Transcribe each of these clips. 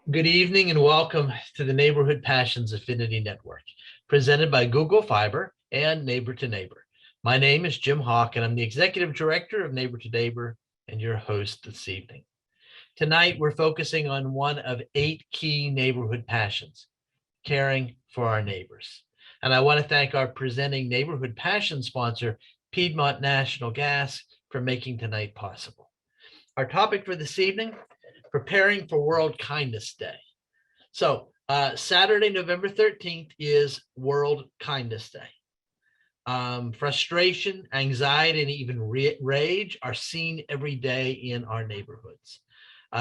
Good evening and welcome to the Neighborhood Passions Affinity Network, presented by Google Fiber and Neighbor to Neighbor. My name is Jim Hawk, and I'm the Executive Director of Neighbor to Neighbor and your host this evening. Tonight, we're focusing on one of 8 key neighborhood passions, caring for our neighbors. And I want to thank our presenting Neighborhood Passion sponsor, Piedmont National Gas, for making tonight possible. Our topic for this evening, preparing for World Kindness Day. So Saturday, November 13th is World Kindness Day. Frustration, anxiety, and even rage are seen every day in our neighborhoods.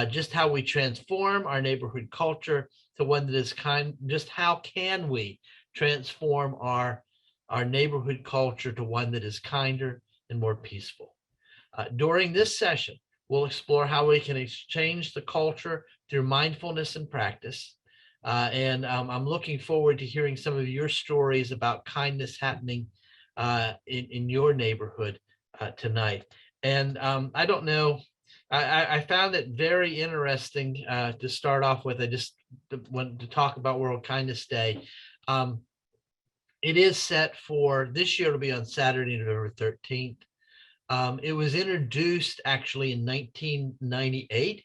Just how we transform our neighborhood culture to one that is kind, just how can we transform our neighborhood culture to one that is kinder and more peaceful? During this session, we'll explore how we can exchange the culture through mindfulness and practice. I'm looking forward to hearing some of your stories about kindness happening in your neighborhood tonight. And I don't know, I found it very interesting to start off with. I just wanted to talk about World Kindness Day. It is set for this year to be on Saturday, November 13th. It was introduced actually in 1998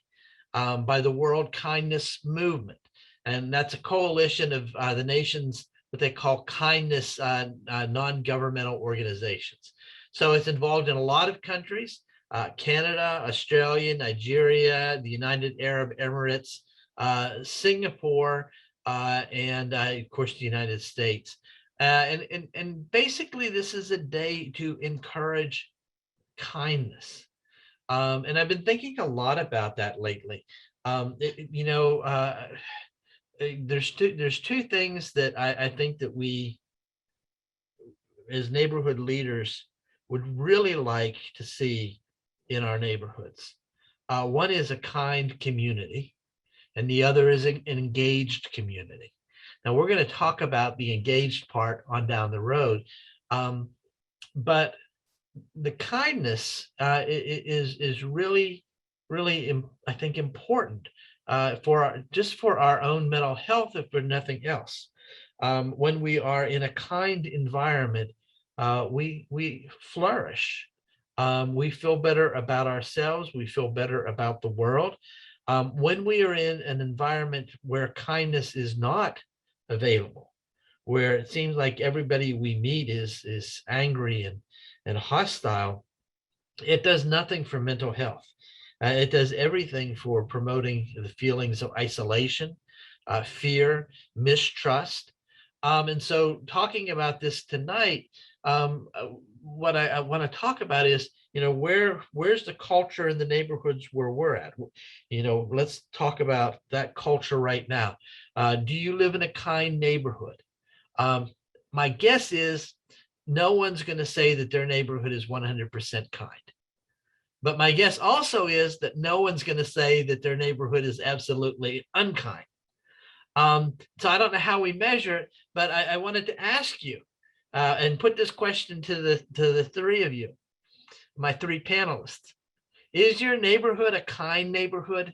by the World Kindness Movement. And that's a coalition of the nations, what they call kindness non-governmental organizations. So it's involved in a lot of countries, Canada, Australia, Nigeria, the United Arab Emirates, Singapore, and of course, the United States. And basically, this is a day to encourage kindness. And I've been thinking a lot about that lately. There's two things that I think that we as neighborhood leaders would really like to see in our neighborhoods. One is a kind community, and the other is an engaged community. Now we're going to talk about the engaged part on down the road, but the kindness is really, I think, important for our own mental health, if for nothing else. When we are in a kind environment, we flourish. We feel better about ourselves. We feel better about the world. When we are in an environment where kindness is not available, where it seems like everybody we meet is angry and hostile, it does nothing for mental health. It does everything for promoting the feelings of isolation, fear, mistrust. And so talking about this tonight, what I want to talk about is, where's the culture in the neighborhoods where we're at? Let's talk about that culture right now. Do you live in a kind neighborhood? My guess is no one's going to say that their neighborhood is 100% kind. But my guess also is that no one's going to say that their neighborhood is absolutely unkind. So I don't know how we measure it, but I wanted to ask you and put this question to the three of you, my three panelists. Is your neighborhood a kind neighborhood?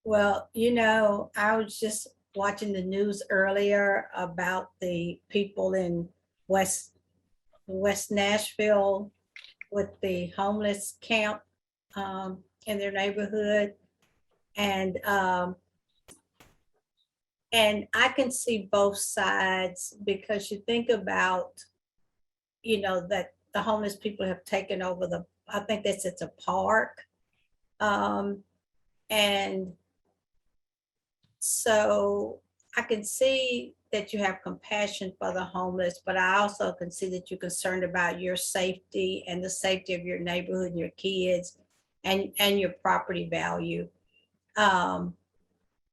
Well, I was just watching the news earlier about the people in West Nashville with the homeless camp in their neighborhood. And I can see both sides, because you think about, that the homeless people have taken over I think it's a park. And so I can see that you have compassion for the homeless, but I also can see that you're concerned about your safety and the safety of your neighborhood and your kids and your property value.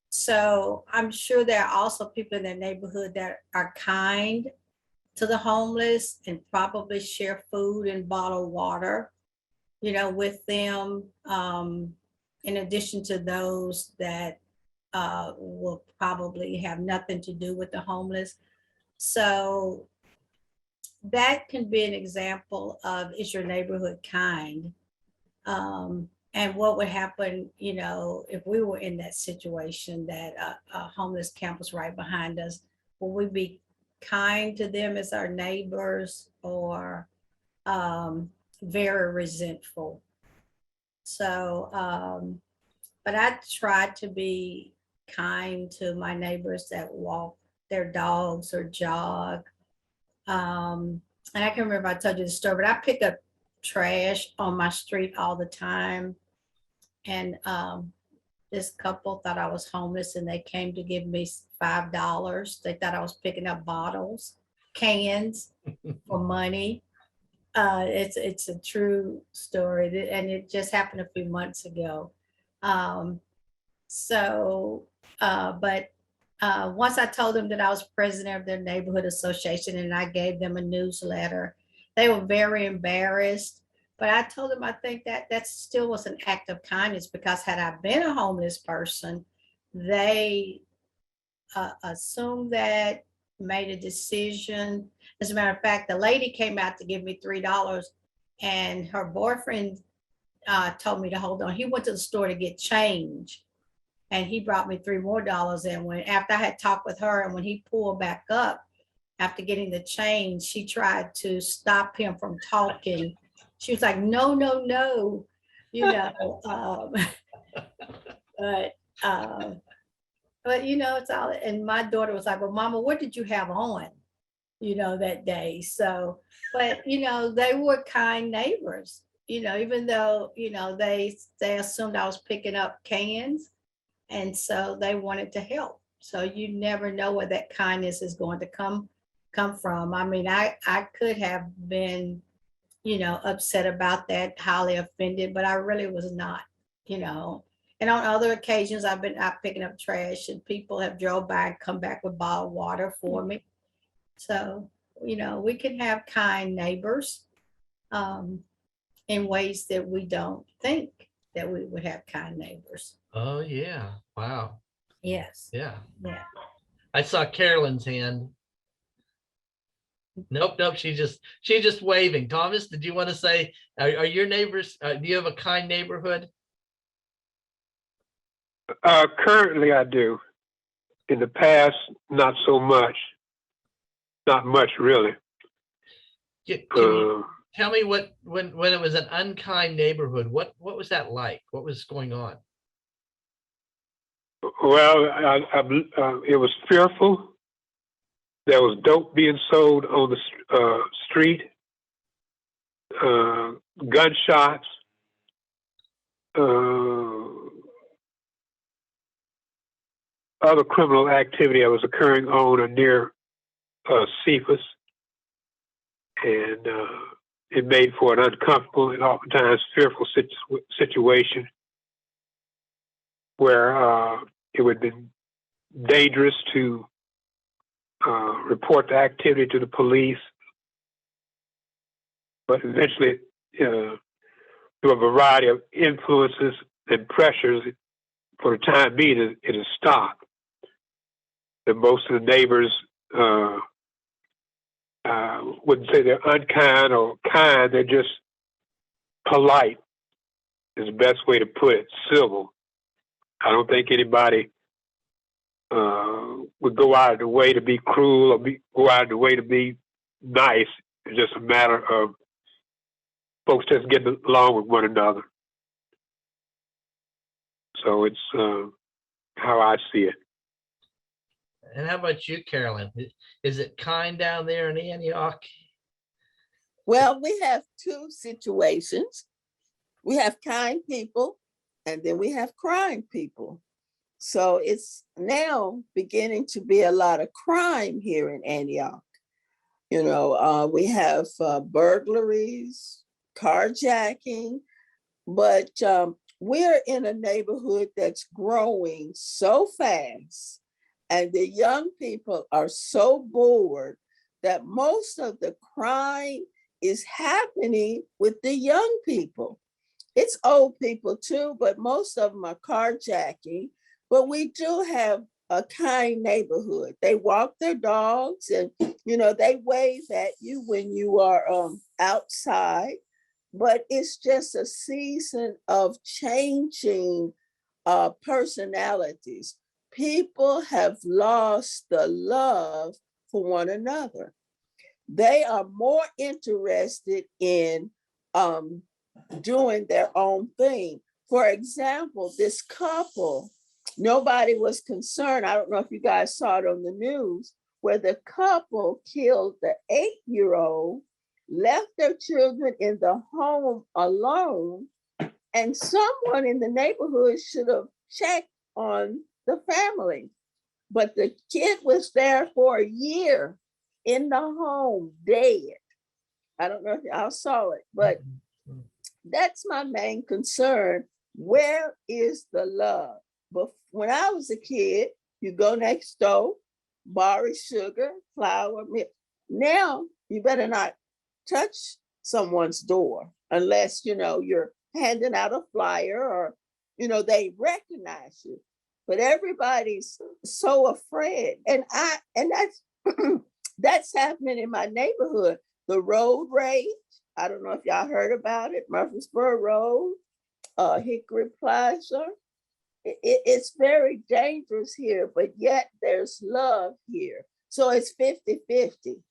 So I'm sure there are also people in that neighborhood that are kind to the homeless and probably share food and bottled water, with them, in addition to those that will probably have nothing to do with the homeless. So that can be an example of, is your neighborhood kind? And what would happen, if we were in that situation that a homeless camp was right behind us, will we be kind to them as our neighbors or very resentful? So, but I try to be kind to my neighbors that walk their dogs or jog. And I can remember I told you the story, but I pick up trash on my street all the time. And this couple thought I was homeless and they came to give me $5. They thought I was picking up bottles, cans for money. It's a true story, and it just happened a few months ago. Um, so, but once I told them that I was president of their neighborhood association and I gave them a newsletter, they were very embarrassed. But I told them I think that still was an act of kindness, because had I been a homeless person, they assumed that, made a decision. As a matter of fact, the lady came out to give me $3, and her boyfriend told me to hold on. He went to the store to get change, and he brought me $3 more. And when after I had talked with her, and when he pulled back up after getting the change, she tried to stop him from talking. She was like, "No, no, no," you know. But it's all. And my daughter was like, "Well, Mama, what did you have on?" That day. So, but they were kind neighbors. Even though they assumed I was picking up cans, and so they wanted to help. So you never know where that kindness is going to come from. I mean, I could have been, upset about that, highly offended, but I really was not. you know. And on other occasions, I've been out picking up trash, and people have drove by and come back with bottled water for me. So, we can have kind neighbors um, in ways that we don't think that we would have kind neighbors. Oh, yeah. Wow. Yes. Yeah. Yeah. I saw Carolyn's hand. Nope. She's just waving. Thomas, did you want to say, are your neighbors, do you have a kind neighborhood? Currently, I do. In the past, not so much. Not much, really. Can you tell me when it was an unkind neighborhood, what was that like? What was going on? Well, it was fearful. There was dope being sold on the street, gunshots, other criminal activity that was occurring on or near Cephas, and it made for an uncomfortable and oftentimes fearful situation where it would have been dangerous to report the activity to the police, but eventually, through a variety of influences and pressures, for the time being, it has stopped. And most of the neighbors wouldn't say they're unkind or kind, they're just polite, is the best way to put it, civil. I don't think anybody would go out of the way to be cruel or go out of the way to be nice. It's just a matter of folks just getting along with one another. So it's how I see it. And how about you, Carolyn? Is it kind down there in Antioch? Well, we have two situations. We have kind people, and then we have crime people. So it's now beginning to be a lot of crime here in Antioch. We have burglaries, carjacking, but we're in a neighborhood that's growing so fast, and the young people are so bored that most of the crime is happening with the young people. It's old people too, but most of them are carjacking. But we do have a kind neighborhood. They walk their dogs, and they wave at you when you are outside. but it's just a season of changing personalities. People have lost the love for one another. They are more interested in doing their own thing. For example, this couple, nobody was concerned. I don't know if you guys saw it on the news, where the couple killed the 8-year-old, left their children in the home alone, and someone in the neighborhood should have checked on the family. But the kid was there for a year in the home, dead. I don't know if y'all saw it, but that's my main concern. Where is the love? But when I was a kid, you go next door, borrow sugar, flour, milk. Now you better not touch someone's door unless you're handing out a flyer or they recognize you. But everybody's so afraid, and that's that's happening in my neighborhood. The road rage. I don't know if y'all heard about it. Murfreesboro Road, Hickory Plaza. It's very dangerous here, but yet there's love here. So it's 50-50.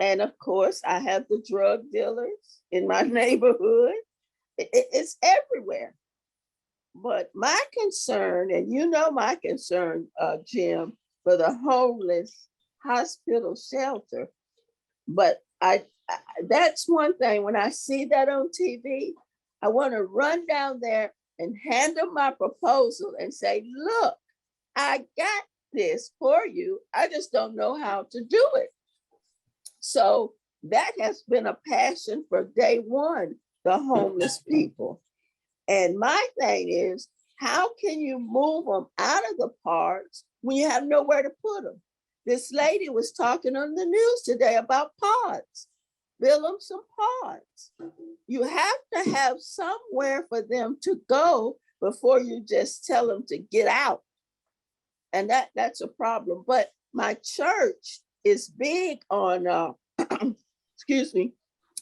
And of course, I have the drug dealers in my neighborhood. It's everywhere. But my concern, and my concern, Jim, for the homeless hospital shelter, but that's one thing. When I see that on TV, I want to run down there and hand them my proposal and say, look, I got this for you. I just don't know how to do it. So that has been a passion for day one, the homeless people. And my thing is, how can you move them out of the parks when you have nowhere to put them? This lady was talking on the news today about pods. Build them some pods. You have to have somewhere for them to go before you just tell them to get out. And that's a problem. But my church is big on, excuse me,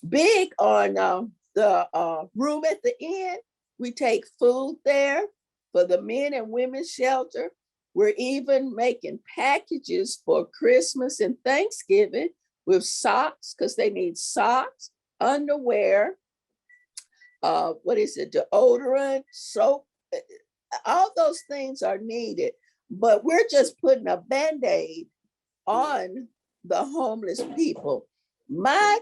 big on the room at the end. We take food there for the men and women's shelter. We're even making packages for Christmas and Thanksgiving with socks, because they need socks, underwear, deodorant, soap. All those things are needed, but we're just putting a Band-Aid on the homeless people. My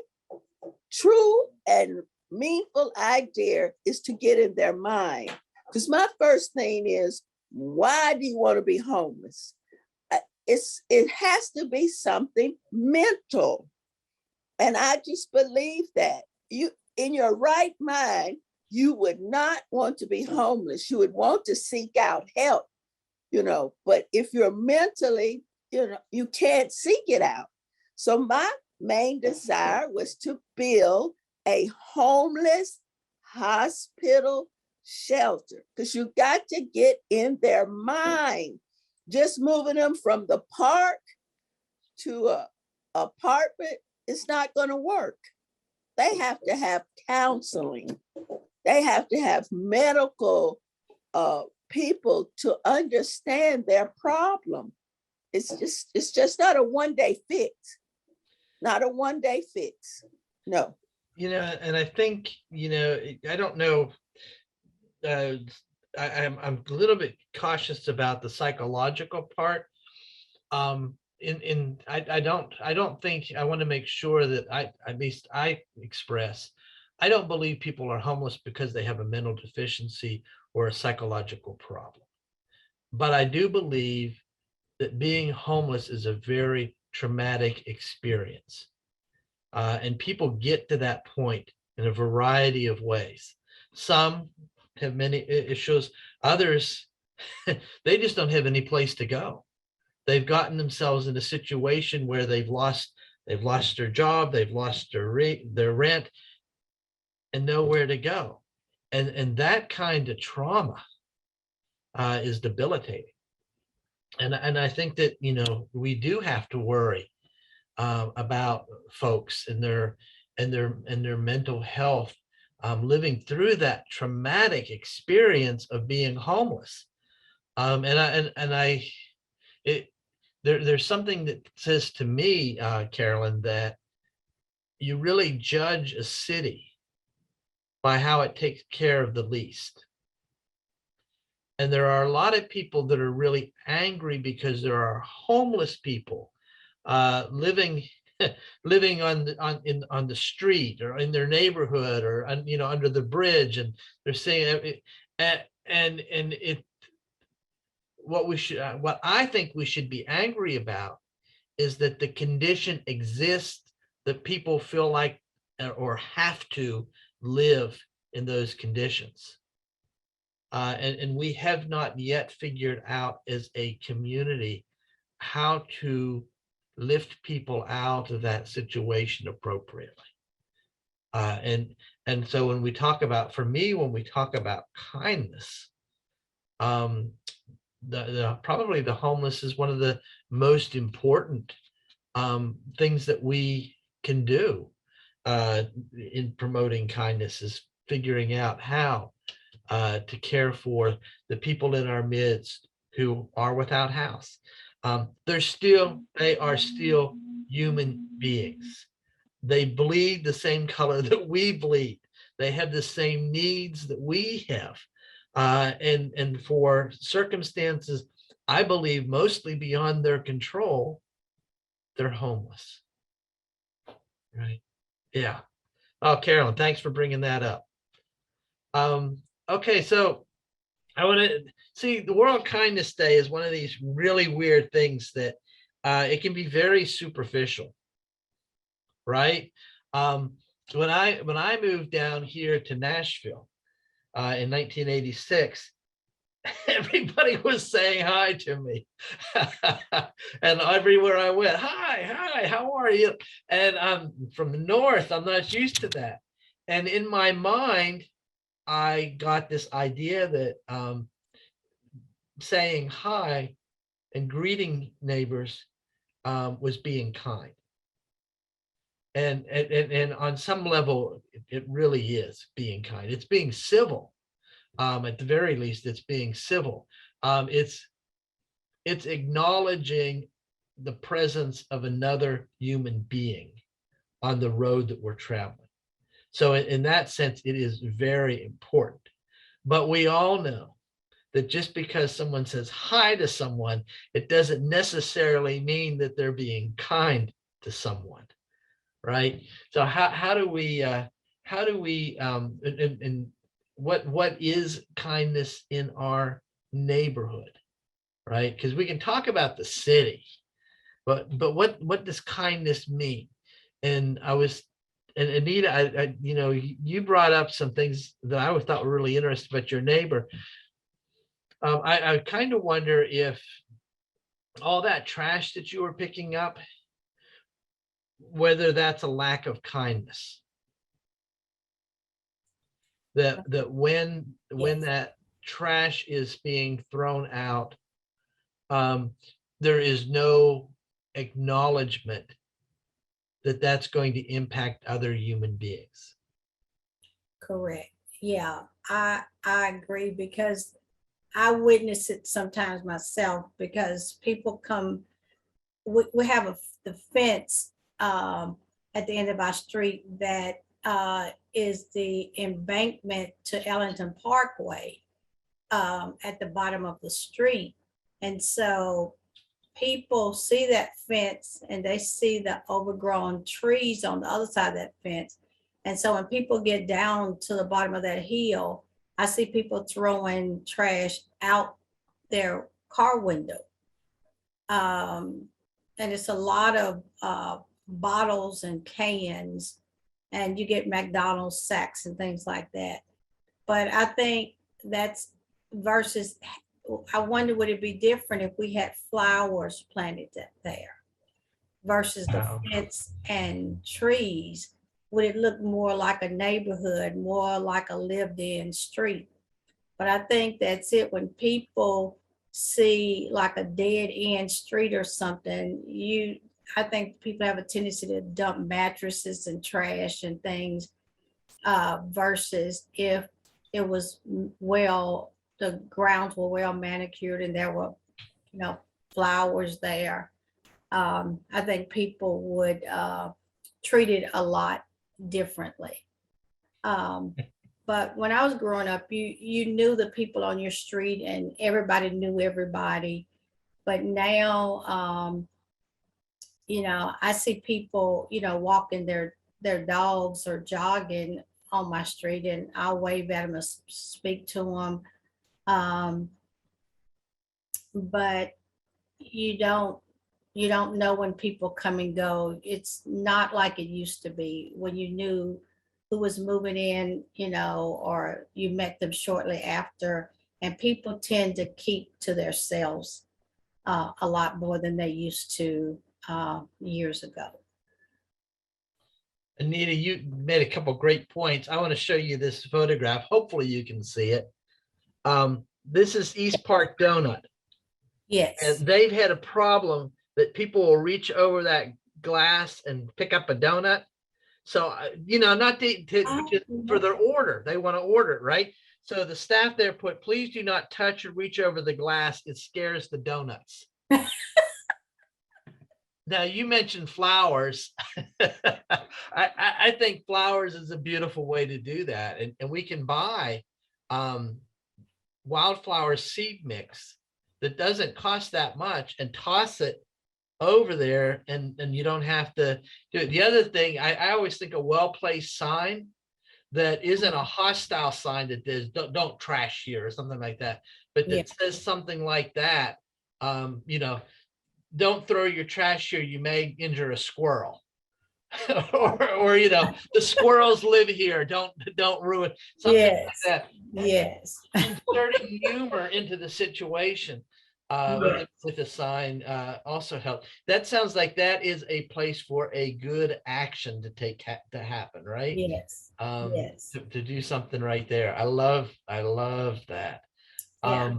true and meaningful idea is to get in their mind. Because my first thing is, why do you want to be homeless? It has to be something mental. And I just believe that you, in your right mind, you would not want to be homeless. You would want to seek out help, but if you're mentally, you can't seek it out. So my main desire was to build a homeless hospital shelter, because you got to get in their mind. Just moving them from the park to a apartment, it's not going to work. They have to have counseling. They have to have medical people to understand their problem. It's just not a one-day fix. Not a one-day fix. No. And I think, I don't know. I'm a little bit cautious about the psychological part. I don't think, I want to make sure that at least I express, I don't believe people are homeless because they have a mental deficiency or a psychological problem. But I do believe that being homeless is a very traumatic experience. And people get to that point in a variety of ways. Some have many issues, others, they just don't have any place to go. They've gotten themselves in a situation where they've lost their job, they've lost their rent, and nowhere to go. And that kind of trauma is debilitating. And I think that, we do have to worry about folks and their mental health living through that traumatic experience of being homeless. There's something that says to me, Carolyn, that you really judge a city by how it takes care of the least. And there are a lot of people that are really angry because there are homeless people living living on the street or in their neighborhood or under the bridge, and they're saying what I think we should be angry about is that the condition exists that people feel like or have to live in those conditions. And we have not yet figured out as a community how to lift people out of that situation appropriately. And so when we talk about, for me, when we talk about kindness, probably the homeless is one of the most important things that we can do in promoting kindness, is figuring out how to care for the people in our midst who are without house. They are still human beings. They bleed the same color that we bleed. They have the same needs that we have. And for circumstances, I believe, mostly beyond their control, they're homeless. Right? Yeah. Oh, Carolyn, thanks for bringing that up. Okay, so I want to see, the World Kindness Day is one of these really weird things that it can be very superficial, right? When I moved down here to Nashville in 1986, everybody was saying hi to me. And everywhere I went, hi, how are you? And I'm from the North, I'm not used to that. And in my mind, I got this idea that saying hi and greeting neighbors was being kind. And on some level, it really is being kind. It's being civil. At the very least, it's being civil. It's acknowledging the presence of another human being on the road that we're traveling. So in that sense, it is very important. But we all know that just because someone says hi to someone, it doesn't necessarily mean that they're being kind to someone, right? So how do we and what is kindness in our neighborhood, right? Because we can talk about the city, but what does kindness mean? And Anita, you brought up some things that I thought were really interesting about your neighbor. I kind of wonder if all that trash that you were picking up, whether that's a lack of kindness. That when that trash is being thrown out, there is no acknowledgement that that's going to impact other human beings. Correct. Yeah, I agree, because I witness it sometimes myself, because people come, we have the fence at the end of our street that is the embankment to Ellington Parkway at the bottom of the street. And so people see that fence and they see the overgrown trees on the other side of that fence. And so when people get down to the bottom of that hill, I see people throwing trash out their car window. And it's a lot of bottles and cans, and you get McDonald's sacks and things like that. But I think that's versus, I wonder, would it be different if we had flowers planted there versus the fence and trees? Would it look more like a neighborhood, more like a lived-in street? But I think that's it. When people see like a dead-end street or something, I think people have a tendency to dump mattresses and trash and things versus if it was the grounds were well manicured and there were, flowers there. I think people would treat it a lot differently. But when I was growing up, you knew the people on your street and everybody knew everybody. But now, I see people, walking their dogs or jogging on my street, and I'll wave at them and speak to them. But you don't know when people come and go. It's not like it used to be when you knew who was moving in, or you met them shortly after. And people tend to keep to themselves a lot more than they used to years ago. Anita, you made a couple great points. I want to show you this photograph. Hopefully you can see it. This is East Park Donut. Yes. And they've had a problem that people will reach over that glass and pick up a donut. So, not for their order. They want to order it, right? So the staff there put, please do not touch or reach over the glass. It scares the donuts. Now, you mentioned flowers. I think flowers is a beautiful way to do that. And we can buy wildflower seed mix that doesn't cost that much and toss it over there, and you don't have to do it. The other thing, I always think a well-placed sign that isn't a hostile sign that says don't trash here or something like that, but that says something like that, don't throw your trash here, you may injure a squirrel. or the squirrels live here, don't ruin something like that. Yes. Inserting humor into the situation with a sign also helps. That sounds like that is a place for a good action to happen, right? Yes. Yes. To do something right there. I love that. Yeah.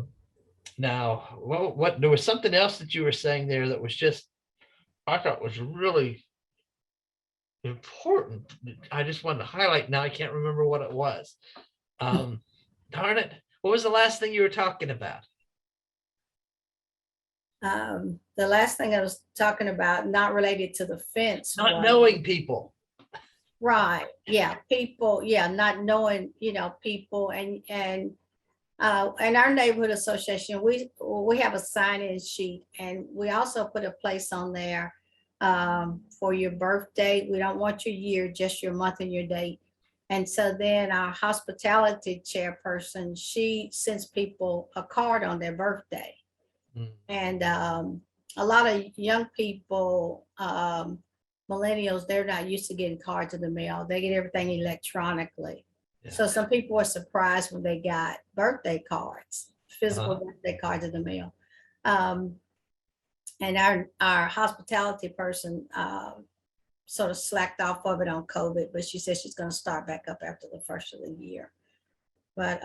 Now, what there was something else that you were saying there that was just, I thought was really important. I just wanted to highlight. Now I can't remember what it was. Darn it. What was the last thing you were talking about? The last thing I was talking about, not related to the fence. Not knowing people. Right. Yeah. People. Yeah. Not knowing, people and our neighborhood association, we have a sign-in sheet, and we also put a place on there for your birthday. We don't want your year, just your month and your date. And so then our hospitality chairperson, she sends people a card on their birthday. And a lot of young people, millennials, they're not used to getting cards in the mail. They get everything electronically. Yeah. So some people were surprised when they got birthday cards, physical birthday cards in the mail. And our hospitality person sort of slacked off of it on COVID, but she said she's going to start back up after the first of the year. But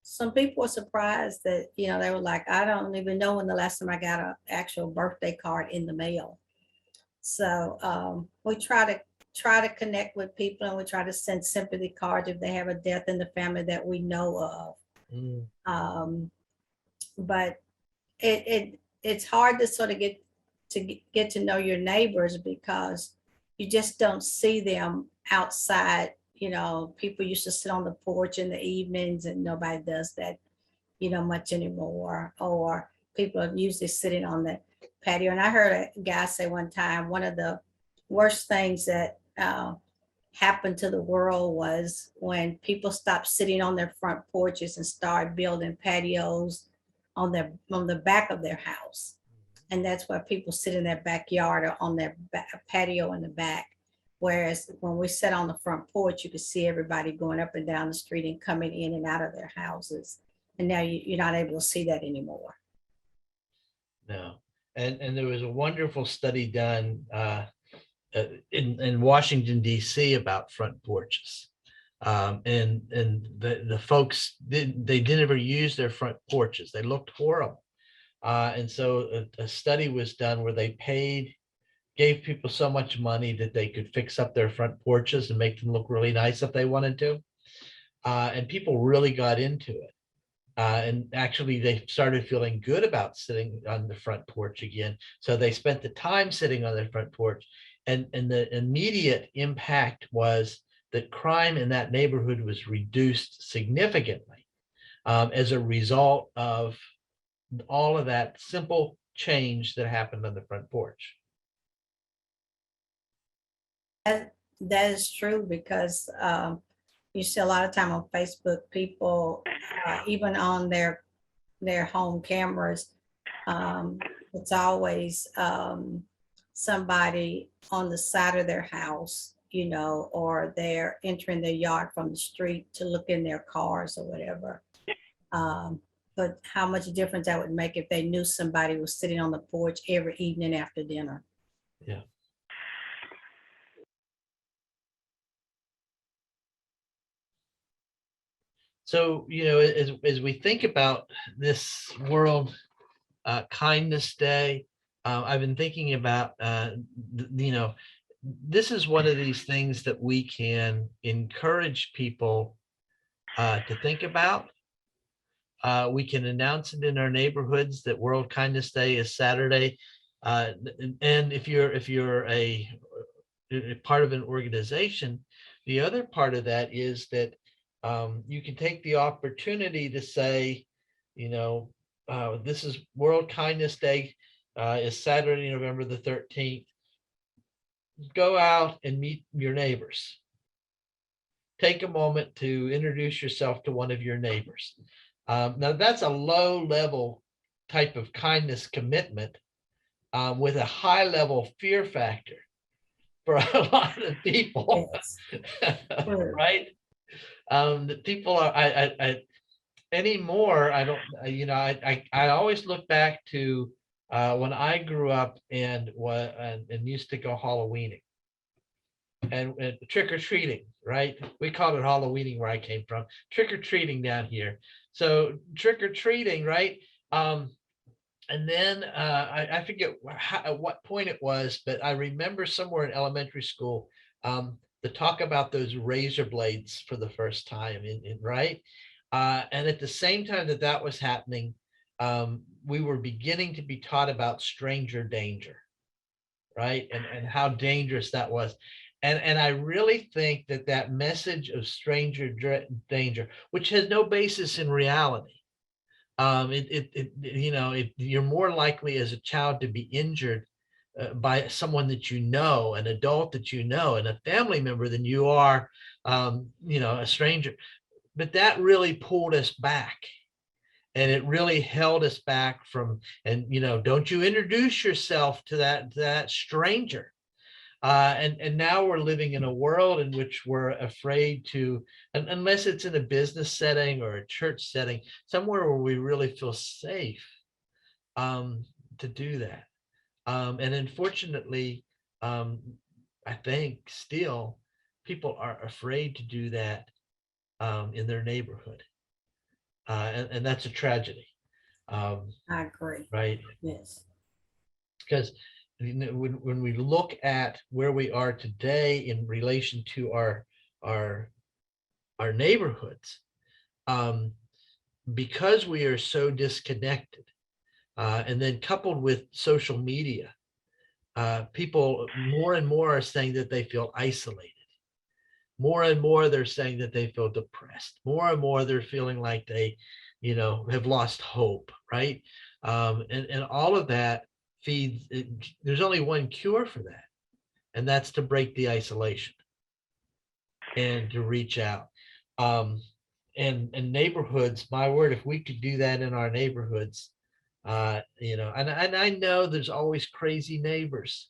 some people were surprised that, they were like, I don't even know when the last time I got an actual birthday card in the mail. So we try to connect with people, and we try to send sympathy cards if they have a death in the family that we know of. But it's hard to sort of get to know your neighbors, because you just don't see them outside. People used to sit on the porch in the evenings, and nobody does that, much anymore. Or people are usually sitting on the patio. And I heard a guy say one time, one of the worst things that happened to the world was when people stopped sitting on their front porches and started building patios on the back of their house. And that's where people sit in their backyard or on their patio in the back. Whereas when we sat on the front porch, you could see everybody going up and down the street and coming in and out of their houses. And now you're not able to see that anymore. No. And there was a wonderful study done in Washington, D.C. about front porches. And the folks, they didn't ever use their front porches. They looked horrible. And so a study was done where they paid gave people so much money that they could fix up their front porches and make them look really nice if they wanted to. And people really got into it. And actually, they started feeling good about sitting on the front porch again. So they spent the time sitting on their front porch. And the immediate impact was that crime in that neighborhood was reduced significantly as a result of all of that simple change that happened on the front porch. That is true because you see a lot of time on Facebook, people, even on their home cameras, it's always somebody on the side of their house, you know, or they're entering their yard from the street to look in their cars or whatever. But how much difference that would make if they knew somebody was sitting on the porch every evening after dinner. Yeah. So, you know, as we think about this World Kindness Day, I've been thinking about, you know, this is one of these things that we can encourage people to think about. We can announce it in our neighborhoods that World Kindness Day is Saturday. And if you're a part of an organization, the other part of that is that you can take the opportunity to say, you know, this is World Kindness Day, is Saturday, November the 13th. Go out and meet your neighbors. Take a moment to introduce yourself to one of your neighbors. Now that's a low level type of kindness commitment with a high level fear factor for a lot of people. Yes. Right? The people are, I anymore, I don't, you know, I always look back to when I grew up and used to go Halloweening and trick-or-treating, right? We called it Halloweening where I came from, trick-or-treating down here. So trick-or-treating, right? And then I forget at what point it was, but I remember somewhere in elementary school, the talk about those razor blades for the first time, right? And at the same time that was happening, we were beginning to be taught about stranger danger, right? And how dangerous that was. And I really think that message of stranger danger, which has no basis in reality, you know, you're more likely as a child to be injured by someone that you know, an adult that you know, and a family member than you are, you know, a stranger. But that really pulled us back. And it really held us back from, and, you know, don't you introduce yourself to that stranger. And now we're living in a world in which we're afraid to, unless it's in a business setting or a church setting, somewhere where we really feel safe to do that. And unfortunately, I think still people are afraid to do that in their neighborhood. And that's a tragedy. I agree. Right? Yes. Because when we look at where we are today in relation to our neighborhoods, because we are so disconnected, and then coupled with social media, people more and more are saying that they feel isolated. More and more they're saying that they feel depressed. More and more they're feeling like they, you know, have lost hope, right? And all of that feeds, there's only one cure for that, and that's to break the isolation and to reach out. And neighborhoods, my word, if we could do that in our neighborhoods, you know, and I know there's always crazy neighbors.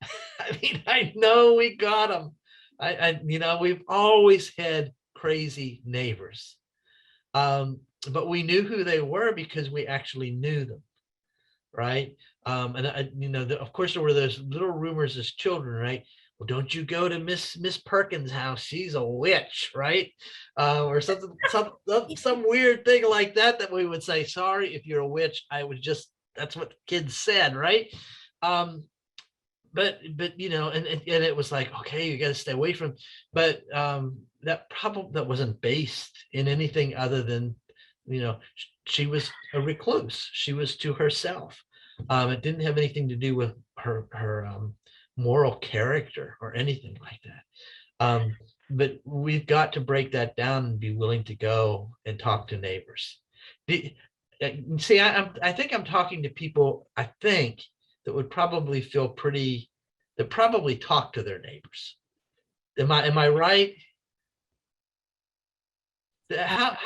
I mean, I know we got them. You know, we've always had crazy neighbors. But we knew who they were because we actually knew them, right? And you know, of course, there were those little rumors as children, right? Well, don't you go to Miss Perkins' house? She's a witch, right? Or some weird thing like that we would say, sorry if you're a witch. I was just, that's what the kids said, right? but you know, and it was like, okay, you got to stay away from, but that wasn't based in anything other than, you know, she was a recluse. She was to herself. It didn't have anything to do with her moral character or anything like that. But we've got to break that down and be willing to go and talk to neighbors. See, I think I'm talking to people, I think, that would probably feel pretty, that probably talk to their neighbors. Am I right? How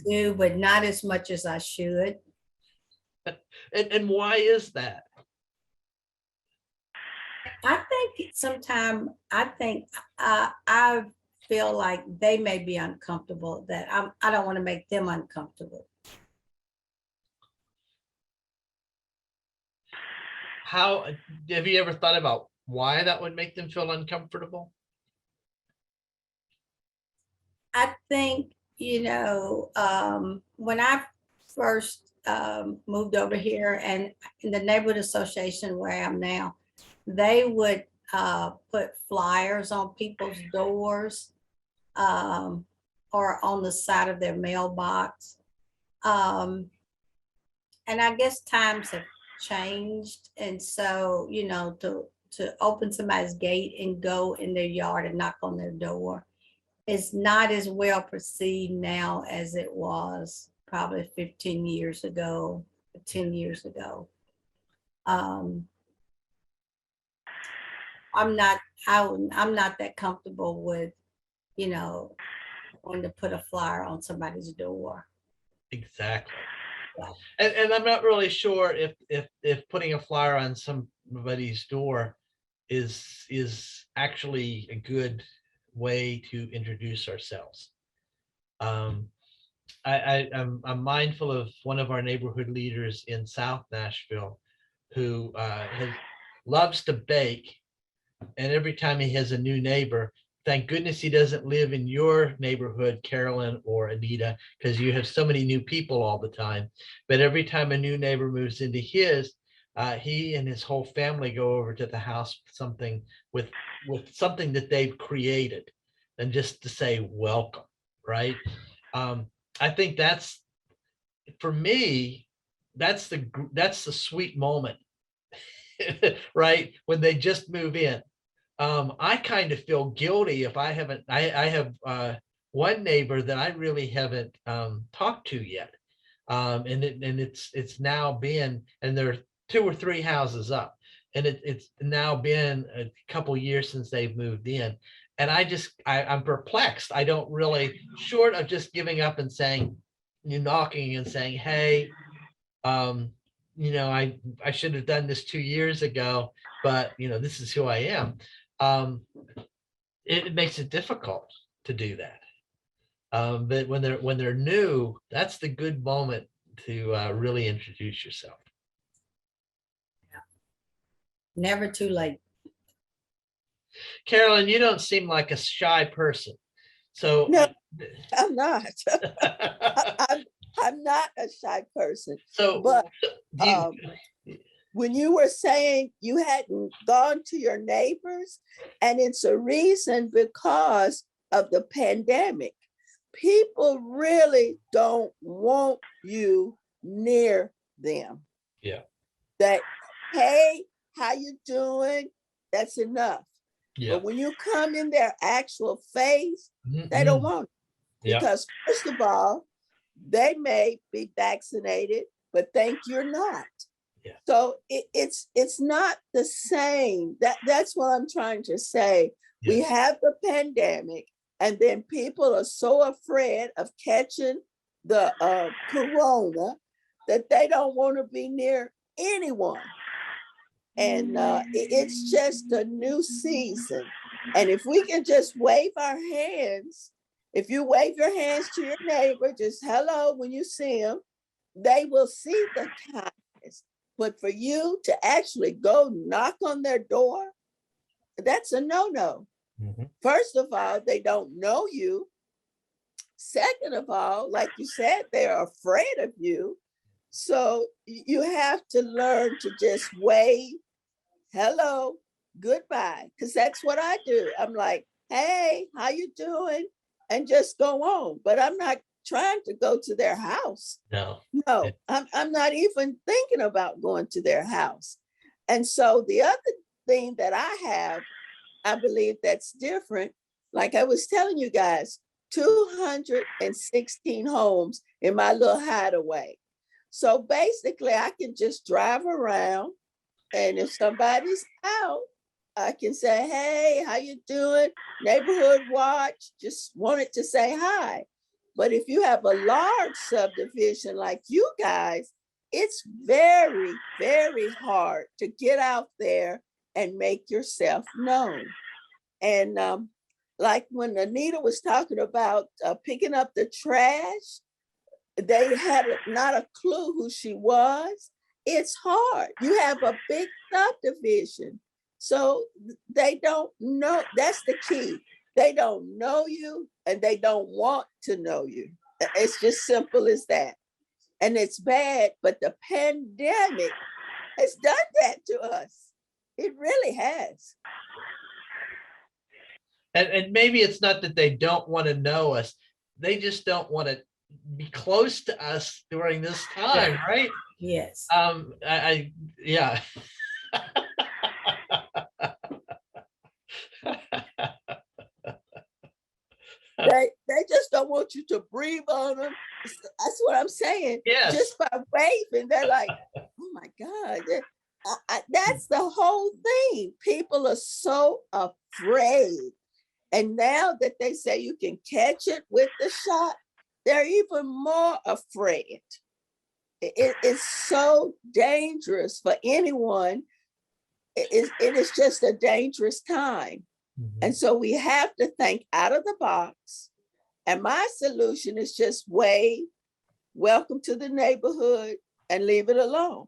Do, but not as much as I should. and why is that? I think sometimes, I feel like they may be uncomfortable, that I don't want to make them uncomfortable. How have you ever thought about why that would make them feel uncomfortable? I think, you know, when I first moved over here, and in the neighborhood association where I am now, they would put flyers on people's doors, or on the side of their mailbox. And I guess times have changed. And so, you know, to open somebody's gate and go in their yard and knock on their door is not as well perceived now as it was probably 15 years ago, 10 years ago. I'm not that comfortable with, you know, going to put a flyer on somebody's door. Exactly. Yeah. And I'm not really sure if putting a flyer on somebody's door is actually a good way to introduce ourselves. I'm mindful of one of our neighborhood leaders in South Nashville who loves to bake, and every time he has a new neighbor, thank goodness he doesn't live in your neighborhood, Carolyn or Anita, because you have so many new people all the time. But every time a new neighbor moves into his, he and his whole family go over to the house with something that they've created, and just to say welcome, right? I think that's, for me, that's the sweet moment, right? When they just move in. I kind of feel guilty if I haven't, I have one neighbor that I really haven't talked to yet. And it's now been, and there are 2 or 3 houses up, and it's now been a couple years since they've moved in. And I'm perplexed. I don't really, short of just giving up and saying, you knocking and saying, hey, you know, I should have done this 2 years ago, but you know, this is who I am. It makes it difficult to do that. But when they're new, that's the good moment to really introduce yourself. Never too late. Carolyn, you don't seem like a shy person. So No, I'm not. I'm not a shy person. so But do you, when you were saying you hadn't gone to your neighbors, and it's a reason because of the pandemic. People really don't want you near them. yeah, That, hey, how you doing? That's enough. yeah. But when you come in their actual face, they Mhm. don't want it. Yeah. Because first of all, they may be vaccinated, but think you're not. Yeah. So it's not the same. That's what I'm trying to say. Yeah. We have the pandemic, and then people are so afraid of catching the corona that they don't want to be near anyone. And it's just a new season. And if we can just wave our hands, if you wave your hands to your neighbor, just hello when you see them, they will see the kindness. But for you to actually go knock on their door, that's a no-no. Mhm. First of all, they don't know you. Second of all, like you said, they're afraid of you. So you have to learn to just wave, hello, goodbye, because that's what I do. I'm like, hey, how you doing? And just go on. But I'm not trying to go to their house. No. No, I'm not even thinking about going to their house. And so the other thing that I believe that's different, like I was telling you guys, 216 homes in my little hideaway. So basically, I can just drive around, and if somebody's out, I can say, hey, how you doing? Neighborhood watch, just wanted to say hi. But if you have a large subdivision like you guys, it's very, very hard to get out there and make yourself known. And like when Anita was talking about picking up the trash, they had not a clue who she was. It's hard. You have a big subdivision. So they don't know. That's the key. They don't know you and they don't want to know you. It's just simple as that. And it's bad, but the pandemic has done that to us. It really has. And maybe it's not that they don't want to know us. They just don't want to be close to us during this time, right? Yes. Yeah. They just don't want you to breathe on them. That's what I'm saying. Yes. Just by waving, they're like, oh my God. That's the whole thing. People are so afraid. And now that they say you can catch it with the shot, they're even more afraid. It is so dangerous for anyone. It is just a dangerous time. Mhm. And so we have to think out of the box. And my solution is just wave, welcome to the neighborhood, and leave it alone.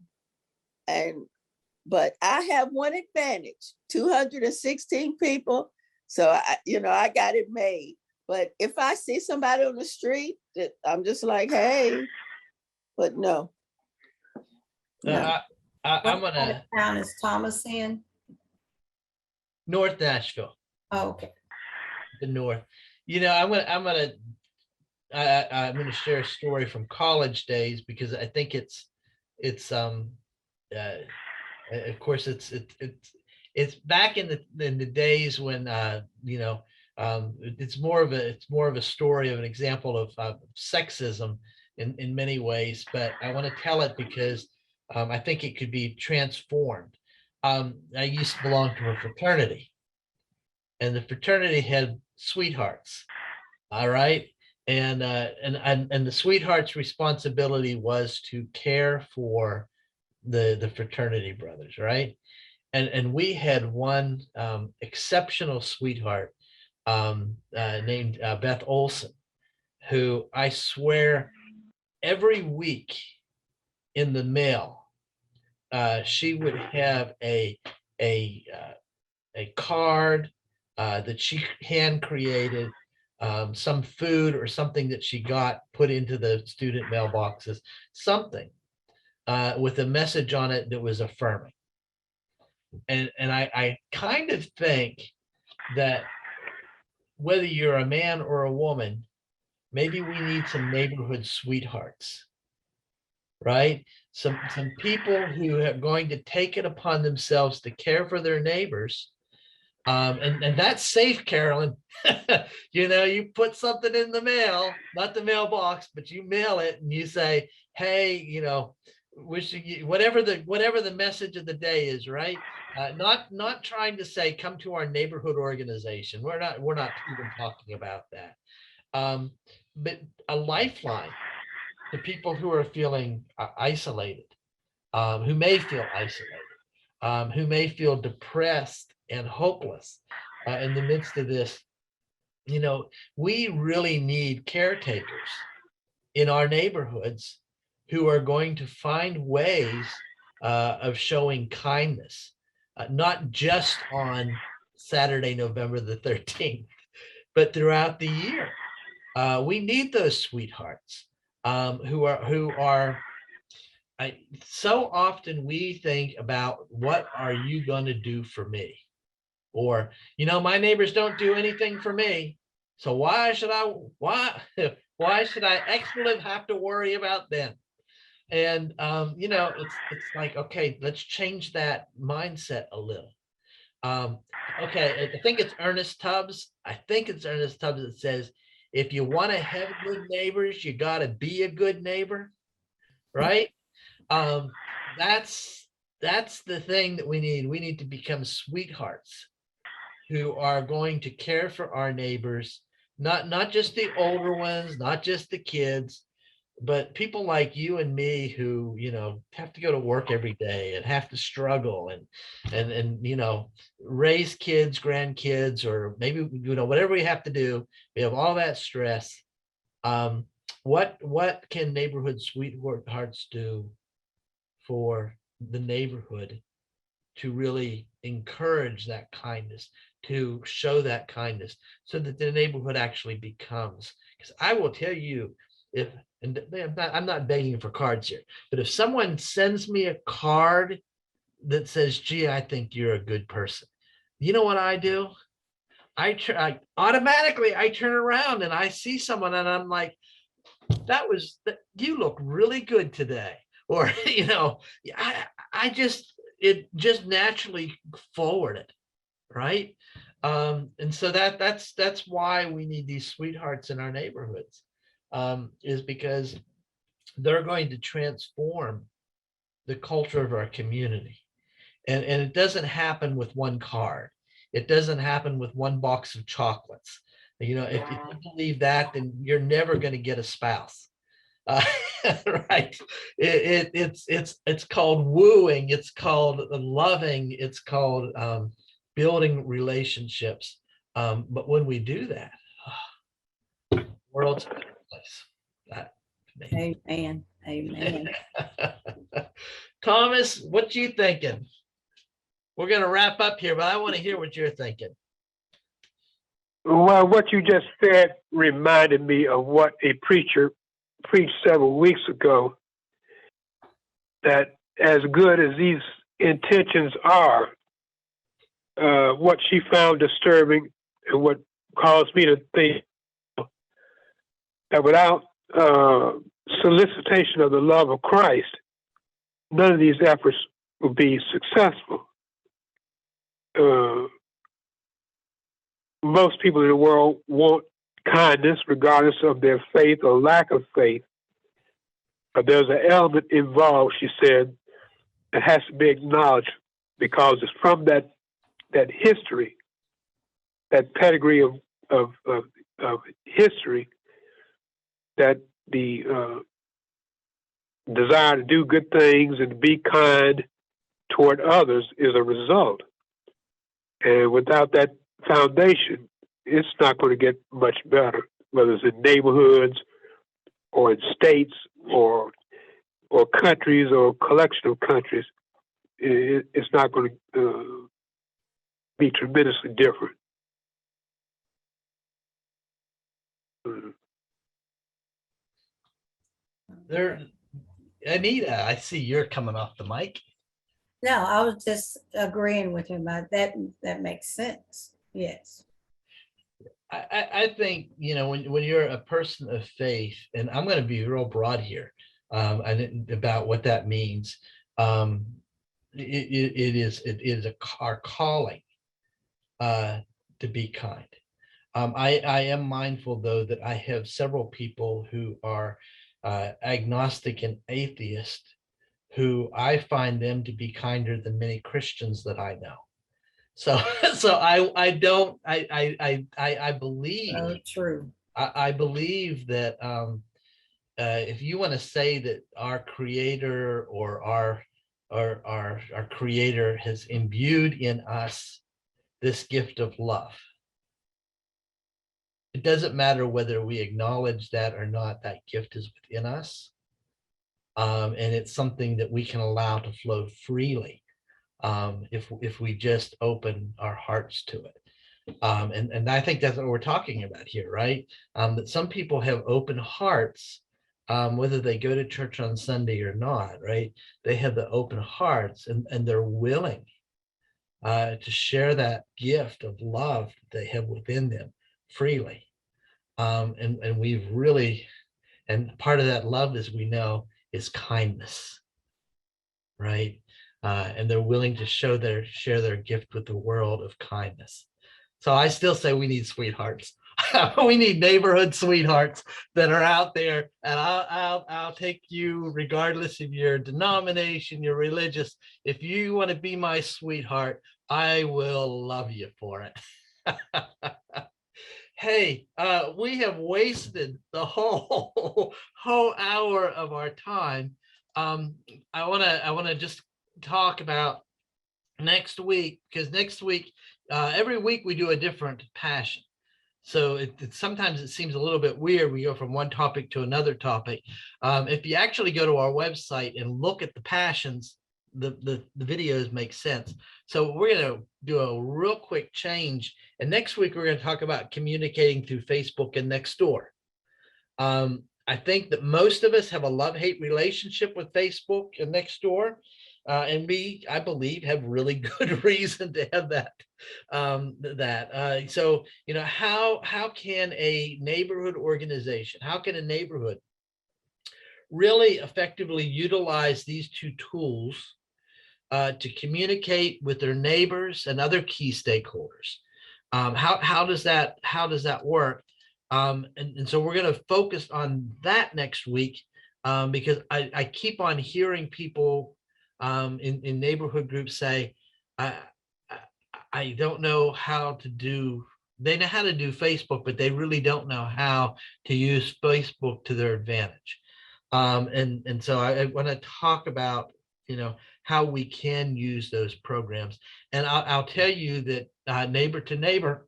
But I have one advantage, 216 people. So I got it made. But if I see somebody on the street, I'm just like, hey, but no. I'm What gonna town is Thomas in? North Nashville, Oh, okay. the north. I'm gonna share a story from college days because I think it's of course it's back in the days when it's more of a story of an example of sexism in many ways, but I want to tell it because I think it could be transformed. I used to belong to a fraternity, and the fraternity had sweethearts. All right. And the sweetheart's responsibility was to care for the fraternity brothers, right? And we had one exceptional sweetheart named Beth Olson, who I swear every week in the mail, she would have a card that she hand created, some food or something that she got put into the student mailboxes, something with a message on it that was affirming. And I kind of think that whether you're a man or a woman, maybe we need some neighborhood sweethearts, right? Some people who are going to take it upon themselves to care for their neighbors. And that's safe, Carolyn. You put something in the mail, not the mailbox, but you mail it and you say, hey, wishing you whatever the message of the day is, right? Not trying to say come to our neighborhood organization. We're not even talking about that. But a lifeline to people who are feeling isolated, who may feel isolated, who may feel depressed and hopeless in the midst of this. We really need caretakers in our neighborhoods who are going to find ways of showing kindness, not just on Saturday, November the 13th, but throughout the year. We need those sweethearts who are so often we think about what are you going to do for me? Or, my neighbors don't do anything for me. So why should I expletive have to worry about them? And it's like, okay, let's change that mindset a little. Okay, I think it's Ernest Tubbs. That says, if you want to have good neighbors, you got to be a good neighbor, right? That's the thing that we need. We need to become sweethearts who are going to care for our neighbors, not just the older ones, not just the kids, but people like you and me who, have to go to work every day and have to struggle and raise kids, grandkids, or maybe, whatever we have to do. We have all that stress. What can neighborhood sweethearts do for the neighborhood to really encourage that kindness, to show that kindness, so that the neighborhood actually becomes? Because I will tell you, I'm not begging for cards here, but if someone sends me a card that says, gee, I think you're a good person, you know what I do? I automatically turn around and I see someone and I'm like, you look really good today. Or, it just naturally forwarded, right? And so that's why we need these sweethearts in our neighborhoods, is because they're going to transform the culture of our community. And it doesn't happen with one card. It doesn't happen with one box of chocolates. If you believe that, then you're never going to get a spouse. Right. It's called wooing. It's called loving. It's called building relationships. But when we do that, the world's a better place. Amen. Amen. Thomas, what you thinking? We're going to wrap up here, but I want to hear what you're thinking. Well, what you just said reminded me of what a preacher preached several weeks ago, that as good as these intentions are, what she found disturbing and what caused me to think that without solicitation of the love of Christ, none of these efforts will be successful. Most people in the world want kindness regardless of their faith or lack of faith. But there's an element involved, she said, that has to be acknowledged, because it's from that history, that pedigree of history, that the desire to do good things and to be kind toward others is a result. And without that foundation, it's not going to get much better, whether it's in neighborhoods or in states or countries or a collection of countries. It's not going to be tremendously different. Anita, I see you're coming off the mic. No, I was just agreeing with him. That makes sense. Yes. I think, when you're a person of faith, and I'm going to be real broad here, about what that means. It is our calling to be kind. I am mindful, though, that I have several people who are agnostic and atheist, who I find them to be kinder than many Christians that I know. So I believe. Oh, true. I believe that if you want to say that our Creator or our Creator has imbued in us this gift of love, it doesn't matter whether we acknowledge that or not. That gift is within us, and it's something that we can allow to flow freely if we just open our hearts to it. And I think that's what we're talking about here, right? That some people have open hearts, whether they go to church on Sunday or not, right? They have the open hearts and they're willing to share that gift of love they have within them freely. And we've really, and part of that love, as we know, is kindness, right? And they're willing to share their gift with the world of kindness. So I still say we need sweethearts. We need neighborhood sweethearts that are out there, and I'll take you regardless of your denomination, your religious. If you want to be my sweetheart, I will love you for it. Hey, we have wasted the whole hour of our time. I wanna just talk about next week, because next week, every week we do a different passion. So sometimes it seems a little bit weird. We go from one topic to another topic. If you actually go to our website and look at the passions, the videos make sense. So we're going to do a real quick change. And next week, we're going to talk about communicating through Facebook and Nextdoor. I think that most of us have a love-hate relationship with Facebook and Nextdoor. And we, I believe, have really good reason to have that. So, you know, how can a neighborhood organization, how can a neighborhood really effectively utilize these two tools to communicate with their neighbors and other key stakeholders? How does that work? And so we're going to focus on that next week, because I keep on hearing people in neighborhood groups say, I don't know how to do, they know how to do Facebook, but they really don't know how to use Facebook to their advantage. And so I want to talk about, you know, how we can use those programs. And I'll tell you that neighbor to neighbor,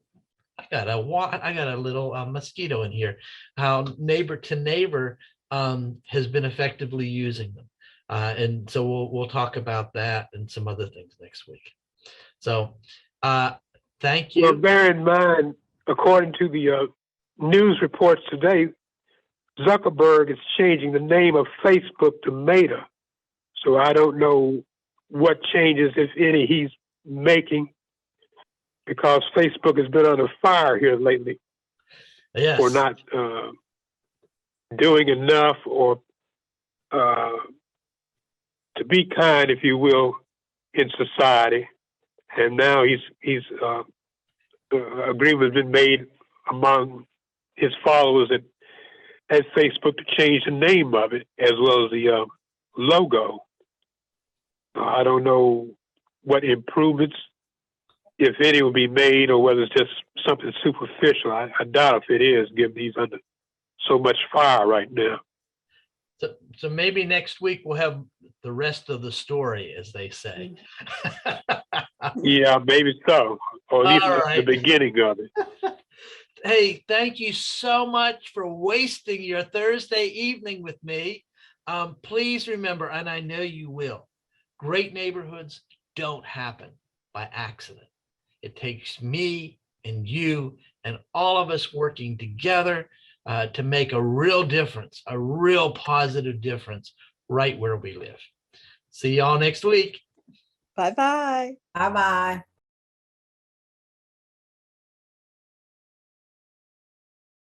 I got a little mosquito in here, how neighbor to neighbor has been effectively using them. And so we'll talk about that and some other things next week. So thank you. Well, bear in mind, according to the news reports today, Zuckerberg is changing the name of Facebook to Meta. So I don't know what changes, if any, he's making, because Facebook has been under fire here lately. Yes. For not doing enough, or to be kind, if you will, in society. And now he's agreement has been made among his followers at Facebook to change the name of it, as well as the logo. I don't know what improvements, if any, will be made, or whether it's just something superficial. I doubt if it is, given he's under so much fire right now. So maybe next week we'll have the rest of the story, as they say. Yeah, maybe so, or at least the beginning of it. Hey, thank you so much for wasting your Thursday evening with me. Please remember, and I know you will, great neighborhoods don't happen by accident. It takes me and you and all of us working together to make a real difference, a real positive difference right where we live. See y'all next week. Bye-bye. Bye-bye.